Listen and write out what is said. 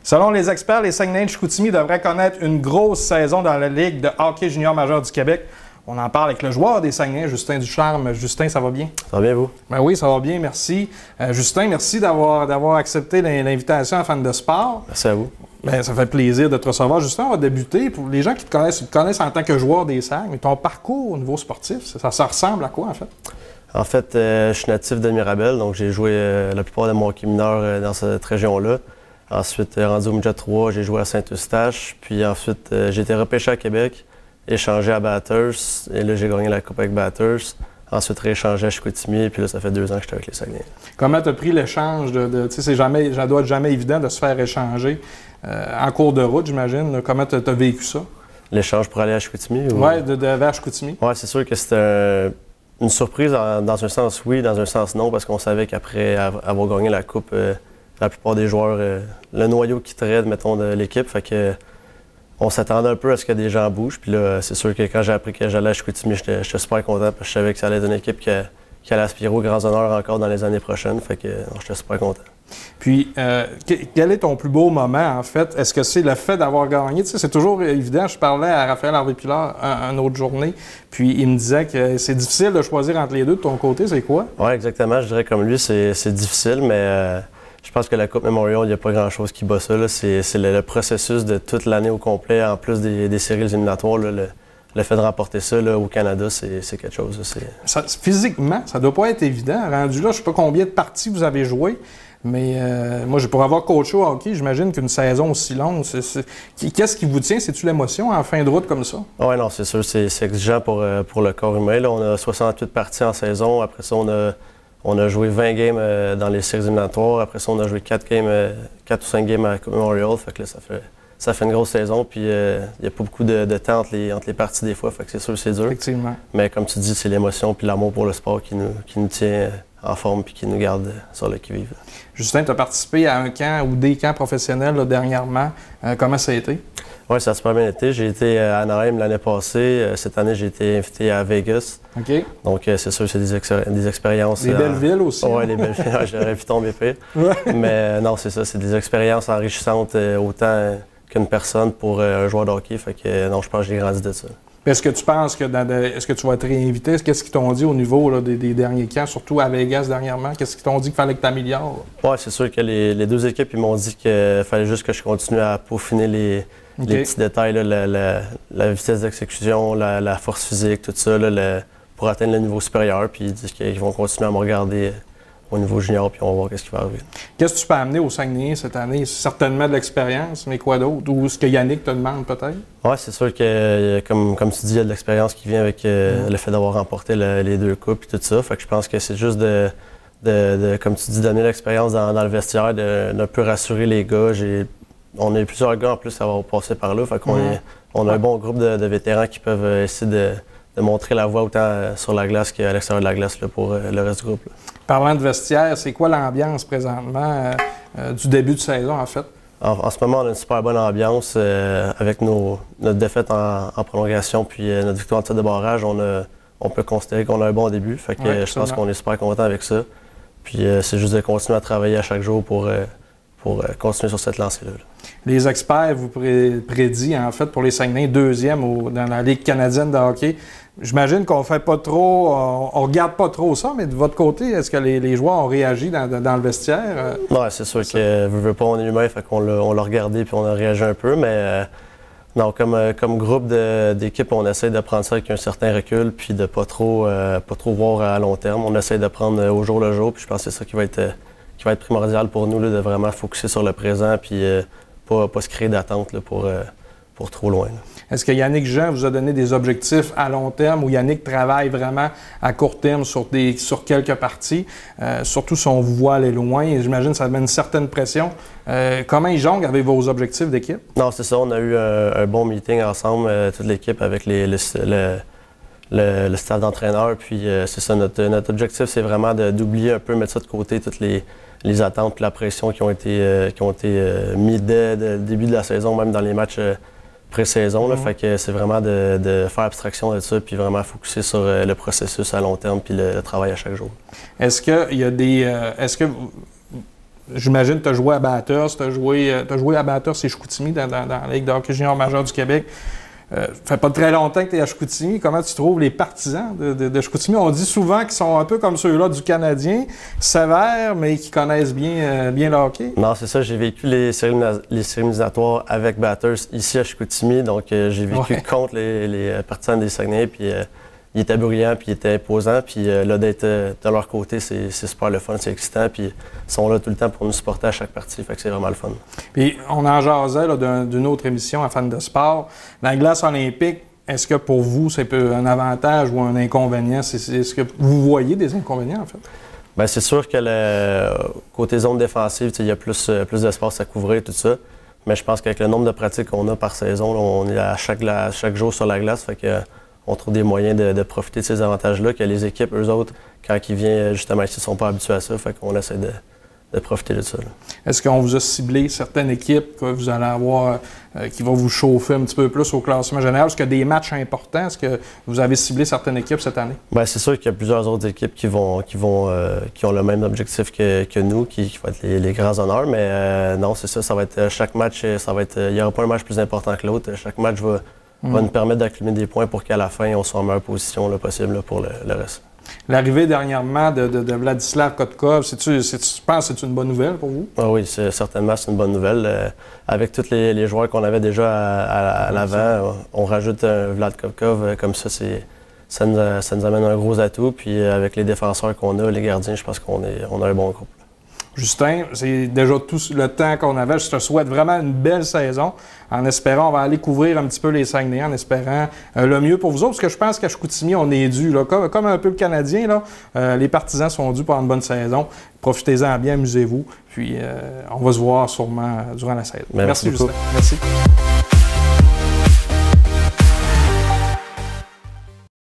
Selon les experts, les Saguenayens de Chicoutimi devraient connaître une grosse saison dans la Ligue de hockey junior majeur du Québec. On en parle avec le joueur des Saguenayens, Justin Ducharme. Justin, ça va bien? Ça va bien, vous? Ben oui, ça va bien, merci. Justin, merci d'avoir accepté l'invitation à Fan de Sport. Merci à vous. Ben, ça fait plaisir de te recevoir. Justin, on va débuter. Pour les gens qui te connaissent en tant que joueur des Sagues, mais ton parcours au niveau sportif, ça ressemble à quoi, en fait? En fait, je suis natif de Mirabel, donc j'ai joué la plupart de mon hockey mineur dans cette région-là. Ensuite, rendu au midget 3, j'ai joué à Saint-Eustache. Puis ensuite, j'ai été repêché à Québec, échangé à Batters. Et là, j'ai gagné la Coupe avec Batters. Ensuite, rééchangé à Chicoutimi. Puis là, ça fait 2 ans que j'étais avec les Saguenayens. Comment tu as pris l'échange tu sais, ça doit être jamais évident de se faire échanger en cours de route, j'imagine. Comment tu as vécu ça? L'échange pour aller à Chicoutimi? Ou... Oui, vers Chicoutimi. Oui, c'est sûr que c'était une surprise dans un sens oui, dans un sens non, parce qu'on savait qu'après avoir gagné la Coupe, la plupart des joueurs, le noyau quitterait, mettons, de l'équipe. Fait que on s'attendait un peu à ce que des gens bougent. Puis là, c'est sûr que quand j'ai appris que j'allais à Chicoutimi, j'étais super content parce que je savais que ça allait être une équipe qui allait aspirer aux grands honneurs encore dans les années prochaines. Fait que j'étais super content. Puis, quel est ton plus beau moment, en fait? Est-ce que c'est le fait d'avoir gagné? Tu sais, c'est toujours évident. Je parlais à Raphaël Harvey-Pilar une autre journée, puis il me disait que c'est difficile de choisir entre les deux. De ton côté, c'est quoi? Oui, exactement. Je dirais comme lui, c'est difficile, mais je pense que la Coupe Memorial, il n'y a pas grand-chose qui bat ça. C'est le processus de toute l'année au complet, en plus des séries éliminatoires. Là, le fait de remporter ça là, au Canada, c'est quelque chose. Physiquement, ça ne doit pas être évident. Rendu là, je ne sais pas combien de parties vous avez joué. Mais moi, pour avoir coaché au hockey, j'imagine qu'une saison aussi longue, qu'est-ce qui vous tient? C'est-tu l'émotion en fin de route comme ça? Oui, non, c'est sûr. C'est exigeant pour le corps humain. Là, on a 68 parties en saison. Après ça, on a joué 20 games dans les séries éliminatoires. Après ça, on a joué 4 ou 5 games à la Coupe Memorial. Fait que là, ça fait une grosse saison. Puis il n'y a pas beaucoup de temps entre les parties des fois. Fait que c'est sûr que c'est dur. Effectivement. Mais comme tu dis, c'est l'émotion puis l'amour pour le sport qui nous tient en forme puis qui nous garde sur le qui-vive. Justin, tu as participé à un camp ou des camps professionnels là, dernièrement. Comment ça a été? Oui, ça a super bien été. J'ai été à Anaheim l'année passée. Cette année, j'ai été invité à Vegas. OK. Donc, c'est sûr que c'est des expériences. Des belles villes aussi. Oui, les belles villes. J'aurais pu tomber pire. Ouais. Mais non, c'est ça. C'est des expériences enrichissantes autant qu'une personne pour un joueur de hockey. Fait que non, je pense que j'ai grandi de ça. Est-ce que tu penses que est-ce que tu vas être réinvité? Qu'est-ce qu'ils t'ont dit au niveau là, des derniers camps, surtout à Vegas dernièrement? Qu'est-ce qu'ils t'ont dit qu'il fallait que tu améliores? Oui, c'est sûr que les deux équipes ils m'ont dit qu'il fallait juste que je continue à peaufiner les petits détails, là, la vitesse d'exécution, la force physique, tout ça, là, pour atteindre le niveau supérieur. Puis ils disent qu'ils vont continuer à me regarder au niveau junior, puis on va voir ce qui va arriver. Qu'est-ce que tu peux amener au Saguenay cette année? Certainement de l'expérience, mais quoi d'autre? Ou ce que Yannick te demande peut-être? Oui, c'est sûr que, comme tu dis, il y a de l'expérience qui vient avec le fait d'avoir remporté les 2 coupes et tout ça. Fait que je pense que c'est juste comme tu dis, donner l'expérience dans le vestiaire, d'un peu rassurer les gars. On a eu plusieurs gars en plus à avoir passé par là. Fait qu'on on a un bon groupe de vétérans qui peuvent essayer de montrer la voie autant sur la glace qu'à l'extérieur de la glace là, pour le reste du groupe. Là. Parlant de vestiaire, c'est quoi l'ambiance présentement du début de saison, en fait? En ce moment, on a une super bonne ambiance. Avec notre défaite en prolongation puis notre victoire en tir de barrage, on peut considérer qu'on a un bon début. Fait que je pense qu'on est super content avec ça. Puis c'est juste de continuer à travailler à chaque jour pour continuer sur cette lancée-là. Les experts vous prédisent, en fait, pour les Saguenayens, 2e dans la Ligue canadienne de hockey. J'imagine qu'on fait pas trop, on regarde pas trop ça, mais de votre côté, est-ce que les joueurs ont réagi dans le vestiaire? Oui, c'est sûr que veut pas, on est humain, fait qu'on l'a regardé puis on a réagi un peu, mais non, comme groupe d'équipe, on essaie de prendre ça avec un certain recul puis de pas trop voir à long terme. On essaie de prendre au jour le jour, puis je pense que c'est ça qui va être primordial pour nous, là, de vraiment focusser sur le présent puis pas se créer d'attente pour trop loin. Là. Est-ce que Yannick Jean vous a donné des objectifs à long terme ou Yannick travaille vraiment à court terme sur quelques parties, surtout si on vous voit aller loin? J'imagine que ça met une certaine pression. Comment ils jonglent avec vos objectifs d'équipe? Non, c'est ça. On a eu un bon meeting ensemble, toute l'équipe, avec le staff d'entraîneurs. Puis c'est ça, notre objectif, c'est vraiment d'oublier un peu, mettre ça de côté, toutes les attentes et la pression qui ont été mises dès le début de la saison, même dans les matchs pré-saison. Fait que c'est vraiment de faire abstraction de ça puis vraiment focusser sur le processus à long terme puis le travail à chaque jour. Est-ce qu'il y a des... j'imagine que tu as joué à Bathurst, tu as joué à Bathurst et Chicoutimi dans la Ligue de hockey junior majeur du Québec. Fait pas très longtemps que tu es à Chicoutimi. Comment tu trouves les partisans de Chicoutimi? On dit souvent qu'ils sont un peu comme ceux-là du Canadien, sévères, mais qui connaissent bien le hockey. Non, c'est ça. J'ai vécu les séries éliminatoires avec Bathurst ici à Chicoutimi. Donc, j'ai vécu contre les partisans des Saguenay. Puis, ils étaient bruyants, puis ils étaient imposants. Puis là, d'être de leur côté, c'est super le fun, c'est excitant. Puis, ils sont là tout le temps pour nous supporter à chaque partie. Fait que c'est vraiment le fun. Puis, on en jasait d'une autre émission à Fans de sport. La glace olympique, est-ce que pour vous, c'est un avantage ou un inconvénient? Est-ce que vous voyez des inconvénients, en fait? Bien, c'est sûr que côté zone défensive, il y a plus d'espace à couvrir, tout ça. Mais je pense qu'avec le nombre de pratiques qu'on a par saison, là, on est à chaque jour sur la glace. Fait que, on trouve des moyens de profiter de ces avantages-là que les équipes, eux autres, quand ils viennent justement ici, ne sont pas habitués à ça. Fait qu'on essaie de profiter de ça. Est-ce qu'on vous a ciblé certaines équipes que vous allez avoir qui vont vous chauffer un petit peu plus au classement général? Est-ce qu'il y a des matchs importants? Est-ce que vous avez ciblé certaines équipes cette année? Bien, c'est sûr qu'il y a plusieurs autres équipes qui ont le même objectif que nous, qui vont être les grands honneurs. Mais non, c'est ça. Ça va être chaque match, il n'y aura pas un match plus important que l'autre. Chaque match va nous permettre d'accumuler des points pour qu'à la fin, on soit en meilleure position possible là, pour le reste. L'arrivée dernièrement de Vladislav Kotkov, tu penses que c'est une bonne nouvelle pour vous? Ah oui, certainement, c'est une bonne nouvelle. Avec tous les joueurs qu'on avait déjà à l'avant, on rajoute un Vlad Kotkov comme ça, ça nous amène un gros atout. Puis avec les défenseurs qu'on a, les gardiens, je pense qu'on a un bon groupe. Justin, c'est déjà tout le temps qu'on avait. Je te souhaite vraiment une belle saison. En espérant, on va aller couvrir un petit peu les Saguenay, en espérant le mieux pour vous autres. Parce que je pense qu'à Chicoutimi, on est dû. Comme un peu le Canadien, là, les partisans sont dus pour une bonne saison. Profitez-en bien, amusez-vous. Puis, on va se voir sûrement durant la saison. Merci Justin. Merci.